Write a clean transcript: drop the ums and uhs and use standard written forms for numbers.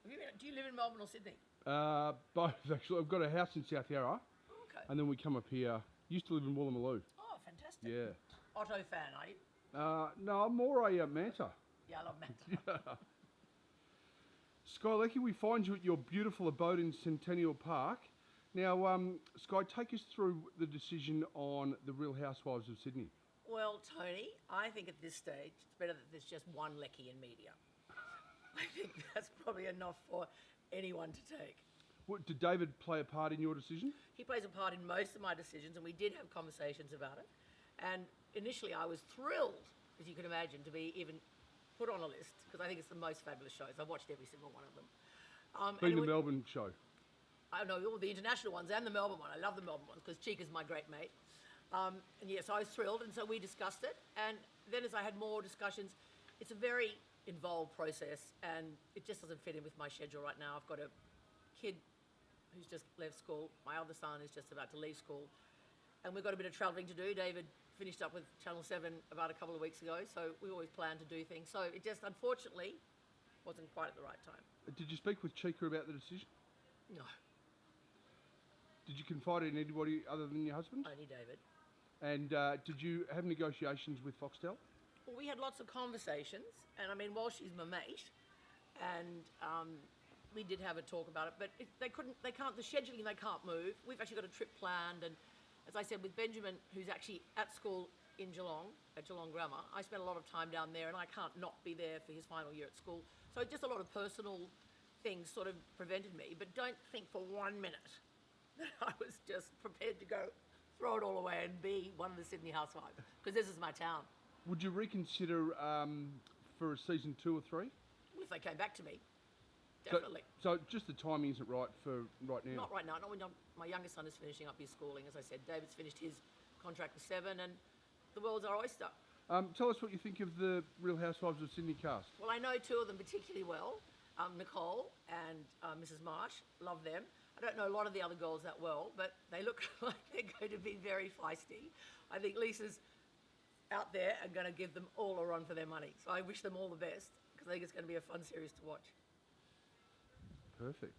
Do you live in Melbourne or Sydney? Both, actually. I've got a house in South Yarra, Oh, okay. and then we come up here. Used to live in Woolloomooloo. Oh, fantastic. Yeah. Otto fan, are you? No, I'm more a Manta. Yeah, I love Manta. Sky Lecky, we find you at your beautiful abode in Centennial Park. Now, Sky, take us through the decision on the Real Housewives of Sydney. Well, Tony, I think at this stage it's better that there's just one Lecky in media. I think that's probably enough for anyone to take. What, did David play a part in your decision? He plays a part in most of my decisions, and we did have conversations about it. And initially, I was thrilled, as you can imagine, to be even put on a list because I think it's the most fabulous shows. I've watched every single one of them. Being the Melbourne show. I know all the international ones and the Melbourne one. I love the Melbourne ones because Chica's my great mate. And yes, I was thrilled, and so we discussed it. And then as I had more discussions, it's a very involved process, and it just doesn't fit in with my schedule right now. I've got a kid who's just left school. My other son is just about to leave school. And we've got a bit of travelling to do. David finished up with Channel 7 about a couple of weeks ago, so we always plan to do things. So it just, unfortunately, wasn't quite at the right time. Did you speak with Chica about the decision? No, Did you confide in anybody other than your husband? only David. And did you have negotiations with Foxtel? Well, we had lots of conversations, and I mean, while she's my mate, and we did have a talk about it, but the scheduling, they can't move. We've actually got a trip planned, and as I said, with Benjamin, who's actually at school in Geelong, at Geelong Grammar, I spent a lot of time down there, and I can't not be there for his final year at school. So just a lot of personal things sort of prevented me, but don't think for 1 minute that I was just prepared to go throw it all away and be one of the Sydney housewives, because this is my town. Would you reconsider for a season 2 or 3? Well, if they came back to me, definitely. So just the timing isn't right for right now? Not right now. Not when my youngest son is finishing up his schooling. As I said, David's finished his contract with 7, and the world's our oyster. Tell us what you think of the Real Housewives of Sydney cast. Well, I know 2 of them particularly well, Nicole and Mrs. Marsh. Love them. I don't know a lot of the other girls that well, but they look like they're going to be very feisty. I think Lisa's out there and going to give them all a run for their money. So I wish them all the best because I think it's going to be a fun series to watch. Perfect.